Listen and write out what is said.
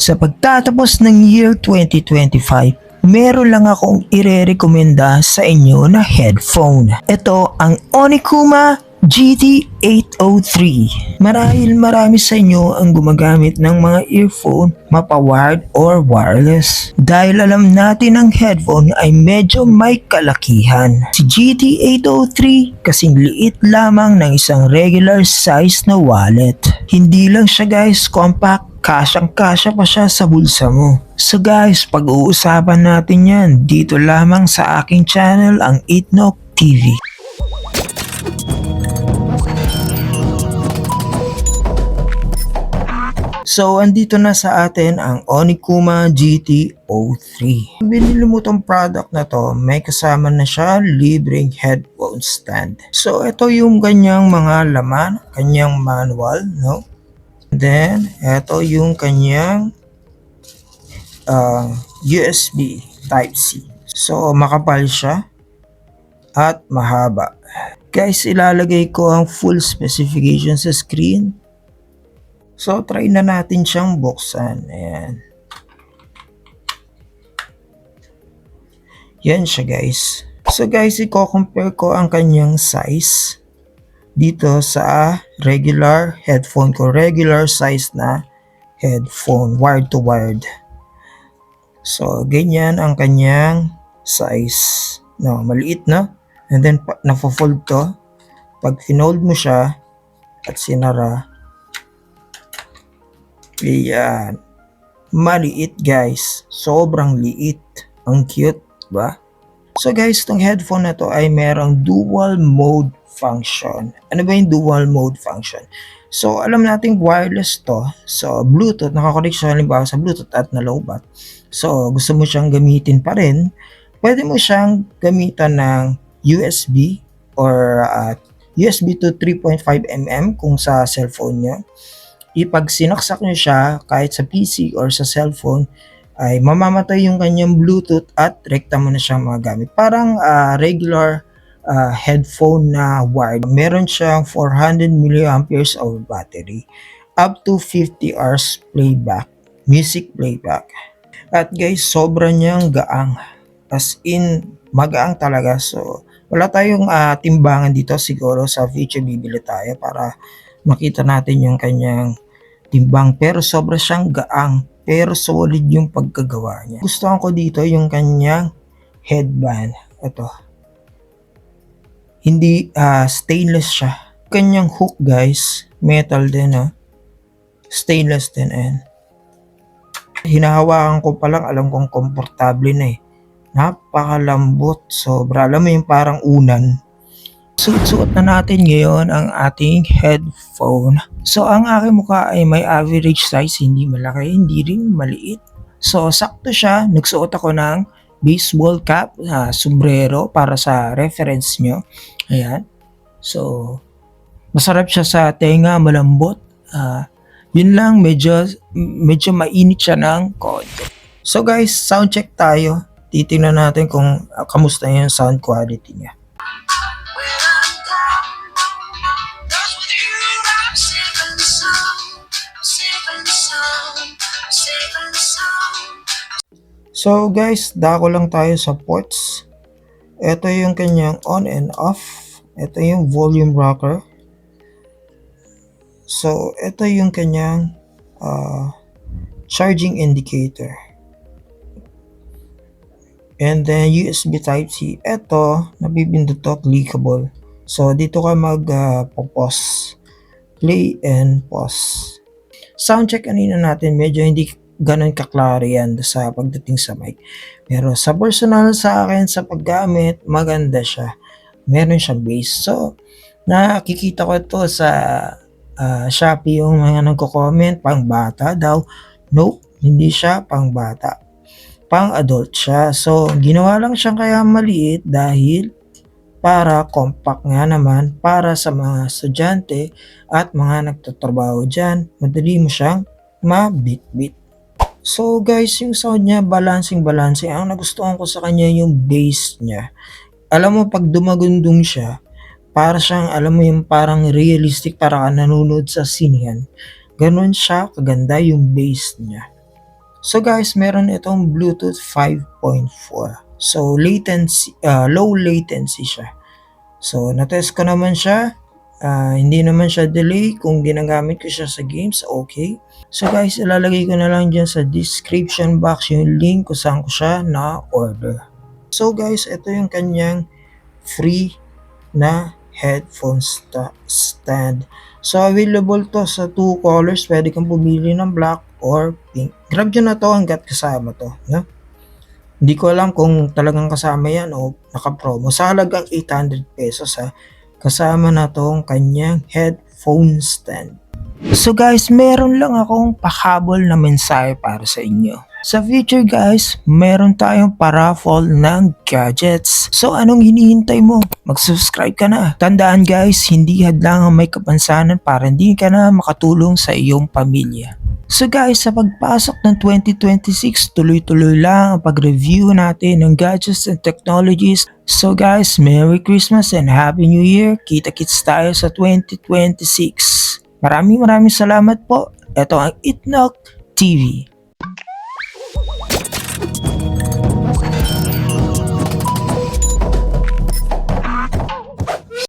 Sa pagtatapos ng year 2025, meron lang akong irerekomenda sa inyo na headphone. Ito ang Onikuma GT803. Marahil marami sa inyo ang gumagamit ng mga earphone, mapa-wired or wireless. Dahil alam natin ang headphone ay medyo may kalakihan. Si GT803 kasing liit lamang ng isang regular size na wallet. Hindi lang siya guys compact, kasyang-kasya pa siya sa bulsa mo. So guys, pag-uusapan natin yan dito lamang sa aking channel, ang Itnok TV. So, andito na sa atin ang Onikuma GT03. Binili mo tong product na to, may kasama na siya libreng headphone stand. So, ito yung kanyang mga laman, kanyang manual, no? Then, ito yung kanyang USB Type-C. So, makapal siya at mahaba. Guys, ilalagay ko ang full specification sa screen. So, try na natin siyang buksan. Ayan. Yan siya guys. So guys, i-compare ko ang kanyang size dito sa regular headphone ko. Regular size na headphone, wired to wired. So, ganyan ang kanyang size. No, maliit na. And then, na-fold to. Pag finold mo siya at sinara, ayan. Maliit guys. Sobrang liit. Ang cute, ba? So guys, itong headphone na to ay merong dual mode function. Ano ba yung dual mode function? So, alam nating wireless to. So, Bluetooth. Nakakonect siya halimbawa sa Bluetooth at nalobat. So, gusto mo siyang gamitin pa rin. Pwede mo siyang gamitan ng USB or USB to 3.5mm kung sa cellphone nyo. Ipag sinaksak nyo siya kahit sa PC or sa cellphone ay mamamatay yung kanyang Bluetooth at rekta mo na siyang magamit. Parang regular headphone na wired. Meron siyang 400 mAh of battery. Up to 50 hours playback. Music playback. At guys, sobra niyang gaang. As in, magaang talaga. So, wala tayong timbangan dito. Siguro sa future bibili tayo para makita natin yung kanyang timbang, pero sobra siyang gaang, pero solid yung pagkagawa niya. Gustuhan ko dito yung kanyang headband. Ito, hindi stainless siya. Kanyang hook guys, metal din stainless din. And hinahawakan ko pa lang, alam kong komportable na napakalambot, sobra. Alam mo yung parang unan. Suot na natin ngayon ang ating headphone. So, ang aking mukha ay may average size, hindi malaki, hindi rin maliit. So, sakto siya. Nagsuot ako ng baseball cap, sombrero para sa reference nyo. Ayan. So, masarap siya sa tenga, malambot. Yun lang, medyo mainit siya ng konti. So guys, sound check tayo. Titingnan natin kung kamusta yung sound quality niya. So guys, dako lang tayo sa ports. Ito yung kanyang on and off. Ito yung volume rocker. So ito yung kanyang charging indicator. And then USB Type-C. Ito, nabibindot to, clickable. So dito ka mag-pause. Play and pause. Sound check kanina natin, medyo hindi ganun kaklaro yan sa pagdating sa mic. Pero sa personal sa akin, sa paggamit, maganda siya. Meron siyang bass. So, nakikita ko ito sa Shopee yung mga nagko-comment, pang bata daw. Nope, hindi siya pang bata. Pang adult siya. So, ginawa lang siyang kaya maliit dahil para compact nga naman para sa mga estudyante at mga nagtatrabaho dyan. Madali mo siyang mabit-bit. So guys, yung sound niya, balancing. Ang nagustuhan ko sa kanya yung bass niya. Alam mo, pag dumagundong siya, para siyang, alam mo yung parang realistic, para ka nanonood sa sinehan. Ganon siya, kaganda yung bass niya. So guys, meron itong Bluetooth 5.4. So low latency siya. So na-test ko naman siya. Hindi naman siya delay kung ginagamit ko siya sa games, okay. So guys, ilalagay ko na lang dyan sa description box yung link kung saan ko siya na-order. So guys, ito yung kanyang free na headphone stand. So available to sa 2 colors, pwede kang pumili ng black or pink. Grab nyo na to hanggat kasama to, no? Hindi ko alam kung talagang kasama yan o naka-promo. Sa halagang 800 pesos ha, kasama na tong kanyang headphone stand. So guys, meron lang akong pahabol na mensahe para sa inyo. Sa future guys, meron tayong paraffle ng gadgets. So anong hinihintay mo? Mag-subscribe ka na. Tandaan guys, hindi hadlang ang may kapansanan para hindi ka na makatulong sa iyong pamilya. So guys, sa pagpasok ng 2026, tuloy-tuloy lang ang pag-review natin ng gadgets and technologies. So guys, Merry Christmas and Happy New Year. Kita-kits tayo sa 2026. Maraming salamat po. Ito ang Itnok TV.